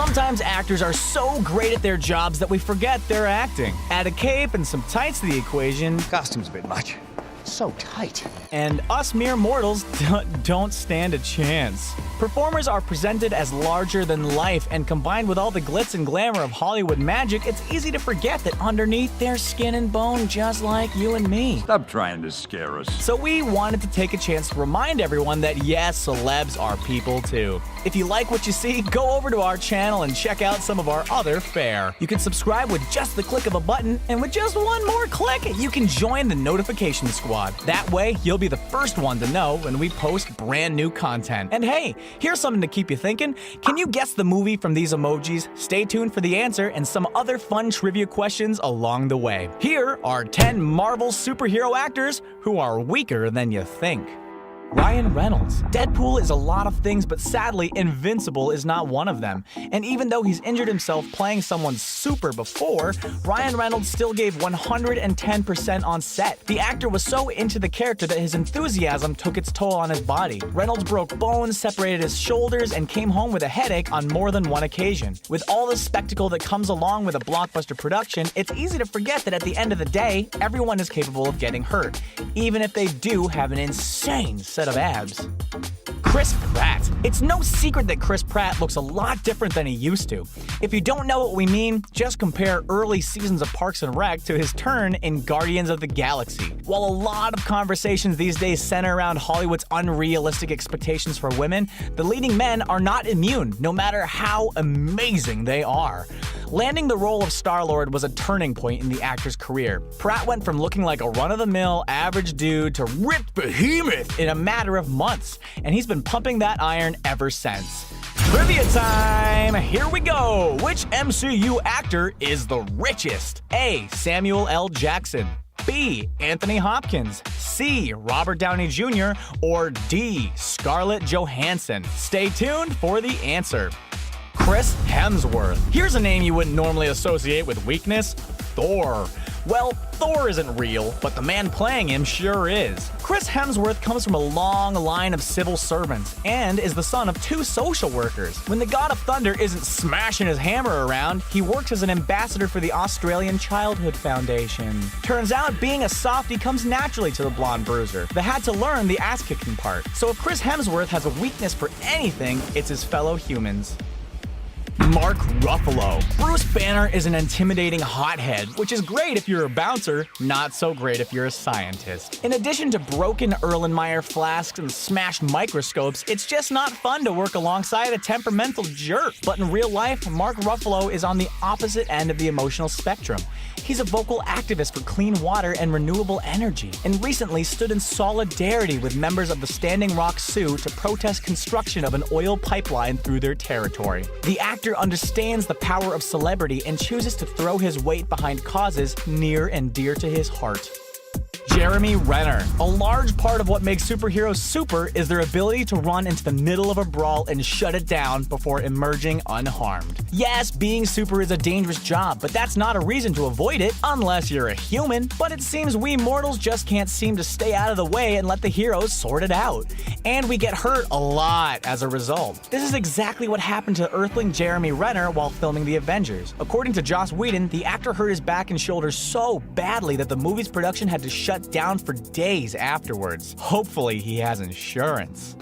Sometimes actors are so great at their jobs that we forget they're acting. Add a cape and some tights to the equation, Costume's a bit much. So tight. and us mere mortals don't stand a chance. Performers are presented as larger than life, and combined with all the glitz and glamour of Hollywood magic, it's easy to forget that underneath they're skin and bone just like you and me. Stop trying to scare us. So we wanted to take a chance to remind everyone that yes, celebs are people too. If you like what you see, go over to our channel and check out some of our other fare. You can subscribe with just the click of a button, and with just one more click, you can join the notification squad. That way, you'll be the first one to know when we post brand new content. And hey, here's something to keep you thinking. Can you guess the movie from these emojis? Stay tuned for the answer and some other fun trivia questions along the way. Here are 10 Marvel superhero actors who are weaker than you think. Ryan Reynolds. Deadpool is a lot of things, but sadly, Invincible is not one of them. And even though he's injured himself playing someone super before, Ryan Reynolds still gave 110% on set. The actor was so into the character that his enthusiasm took its toll on his body. Reynolds broke bones, separated his shoulders, and came home with a headache on more than one occasion. With all the spectacle that comes along with a blockbuster production, it's easy to forget that at the end of the day, everyone is capable of getting hurt, even if they do have an insane set of abs. Chris Pratt. It's no secret that Chris Pratt looks a lot different than he used to. If you don't know what we mean, just compare early seasons of Parks and Rec to his turn in Guardians of the Galaxy. While a lot of conversations these days center around Hollywood's unrealistic expectations for women, the leading men are not immune, no matter how amazing they are. Landing the role of Star-Lord was a turning point in the actor's career. Pratt went from looking like a run-of-the-mill average dude to ripped behemoth in a matter of months, and he's been pumping that iron ever since. Trivia time! Here we go! Which MCU actor is the richest? A. Samuel L. Jackson. B. Anthony Hopkins. C. Robert Downey Jr. Or D. Scarlett Johansson. Stay tuned for the answer. Chris Hemsworth. Here's a name you wouldn't normally associate with weakness: Thor. Well, Thor isn't real, but the man playing him sure is. Chris Hemsworth comes from a long line of civil servants and is the son of 2 social workers. When the God of Thunder isn't smashing his hammer around, he works as an ambassador for the Australian Childhood Foundation. Turns out being a softie comes naturally to the blonde bruiser, but had to learn the ass-kicking part. So if Chris Hemsworth has a weakness for anything, it's his fellow humans. Mark Ruffalo. Bruce Banner is an intimidating hothead, which is great if you're a bouncer, not so great if you're a scientist. In addition to broken Erlenmeyer flasks and smashed microscopes, it's just not fun to work alongside a temperamental jerk. But in real life, Mark Ruffalo is on the opposite end of the emotional spectrum. He's a vocal activist for clean water and renewable energy, and recently stood in solidarity with members of the Standing Rock Sioux to protest construction of an oil pipeline through their territory. The actor understands the power of celebrity and chooses to throw his weight behind causes near and dear to his heart. Jeremy Renner. A large part of what makes superheroes super is their ability to run into the middle of a brawl and shut it down before emerging unharmed. Yes, being super is a dangerous job, but that's not a reason to avoid it, unless you're a human. But it seems we mortals just can't seem to stay out of the way and let the heroes sort it out. And we get hurt a lot as a result. This is exactly what happened to Earthling Jeremy Renner while filming the Avengers. According to Joss Whedon, the actor hurt his back and shoulders so badly that the movie's production had to shut down for days afterwards. Hopefully he has insurance.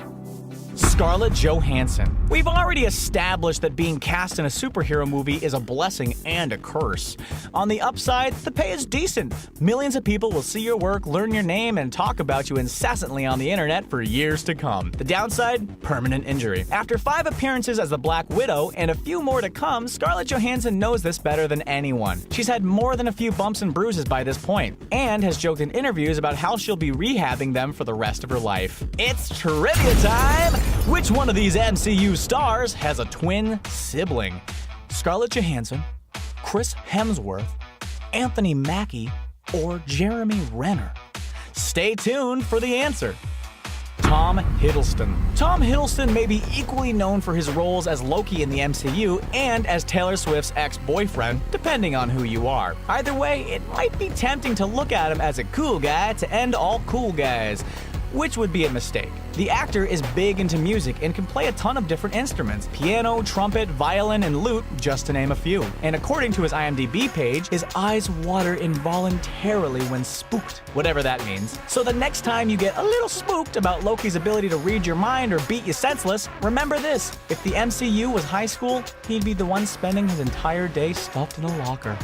Scarlett Johansson. We've already established that being cast in a superhero movie is a blessing and a curse. On the upside, the pay is decent. Millions of people will see your work, learn your name, and talk about you incessantly on the internet for years to come. The downside? Permanent injury. After 5 appearances as the Black Widow and a few more to come, Scarlett Johansson knows this better than anyone. She's had more than a few bumps and bruises by this point, and has joked in interviews about how she'll be rehabbing them for the rest of her life. It's trivia time! Which one of these MCU stars has a twin sibling? Scarlett Johansson, Chris Hemsworth, Anthony Mackie, or Jeremy Renner? Stay tuned for the answer. Tom Hiddleston. Tom Hiddleston may be equally known for his roles as Loki in the MCU and as Taylor Swift's ex-boyfriend, depending on who you are. Either way, it might be tempting to look at him as a cool guy to end all cool guys. which would be a mistake. The actor is big into music and can play a ton of different instruments: piano, trumpet, violin, and lute, just to name a few. And according to his IMDb page, his eyes water involuntarily when spooked, whatever that means. So the next time you get a little spooked about Loki's ability to read your mind or beat you senseless, remember this: if the MCU was high school, he'd be the one spending his entire day stuffed in a locker.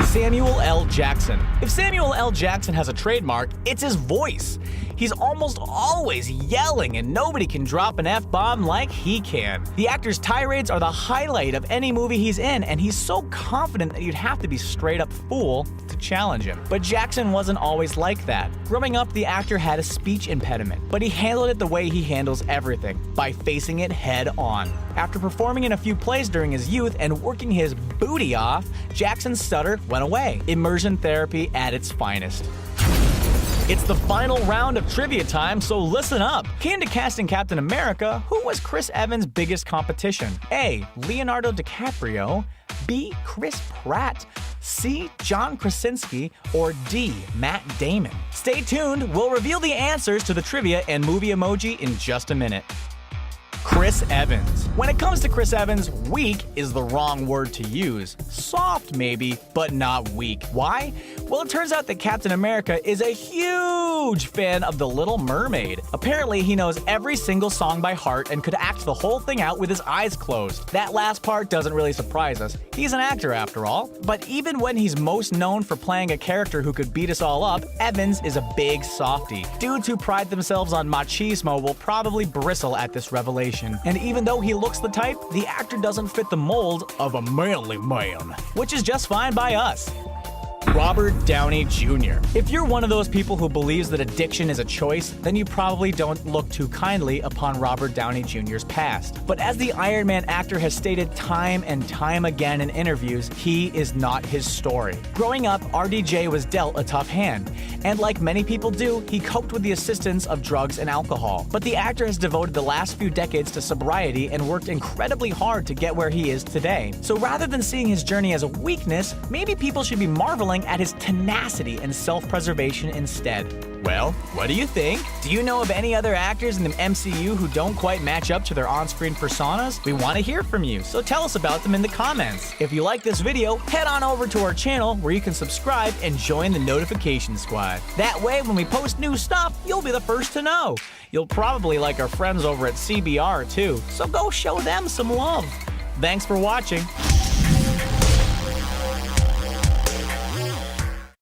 Samuel L. Jackson. If Samuel L. Jackson has a trademark, it's his voice. He's almost always yelling, and nobody can drop an F-bomb like he can. The actor's tirades are the highlight of any movie he's in, and he's so confident that you'd have to be straight up fool to challenge him. But Jackson wasn't always like that. Growing up, the actor had a speech impediment, but he handled it the way he handles everything, by facing it head on. After performing in a few plays during his youth and working his booty off, Jackson's stutter went away. Immersion therapy at its finest. It's the final round of trivia time, so listen up. Key into casting Captain America, who was Chris Evans' biggest competition? A. Leonardo DiCaprio, B. Chris Pratt, C. John Krasinski, or D. Matt Damon? Stay tuned, we'll reveal the answers to the trivia and movie emoji in just a minute. Chris Evans. When it comes to Chris Evans, weak is the wrong word to use. Soft maybe, but not weak. Why? Well, it turns out that Captain America is a huge fan of The Little Mermaid. Apparently, he knows every single song by heart and could act the whole thing out with his eyes closed. That last part doesn't really surprise us. He's an actor after all. But even when he's most known for playing a character who could beat us all up, Evans is a big softie. Dudes who pride themselves on machismo will probably bristle at this revelation. And even though he looks the type, the actor doesn't fit the mold of a manly man, which is just fine by us. Robert Downey Jr. If you're one of those people who believes that addiction is a choice, then you probably don't look too kindly upon Robert Downey Jr.'s past. But as the Iron Man actor has stated time and time again in interviews, he is not his story. Growing up, RDJ was dealt a tough hand, and like many people do, he coped with the assistance of drugs and alcohol. But the actor has devoted the last few decades to sobriety and worked incredibly hard to get where he is today. So rather than seeing his journey as a weakness, maybe people should be marveling at his tenacity and self-preservation instead. Well, what do you think? Do you know of any other actors in the MCU who don't quite match up to their on-screen personas? We want to hear from you, so tell us about them in the comments. If you like this video, head on over to our channel where you can subscribe and join the notification squad. That way, when we post new stuff, you'll be the first to know. You'll probably like our friends over at CBR too, so go show them some love. Thanks for watching.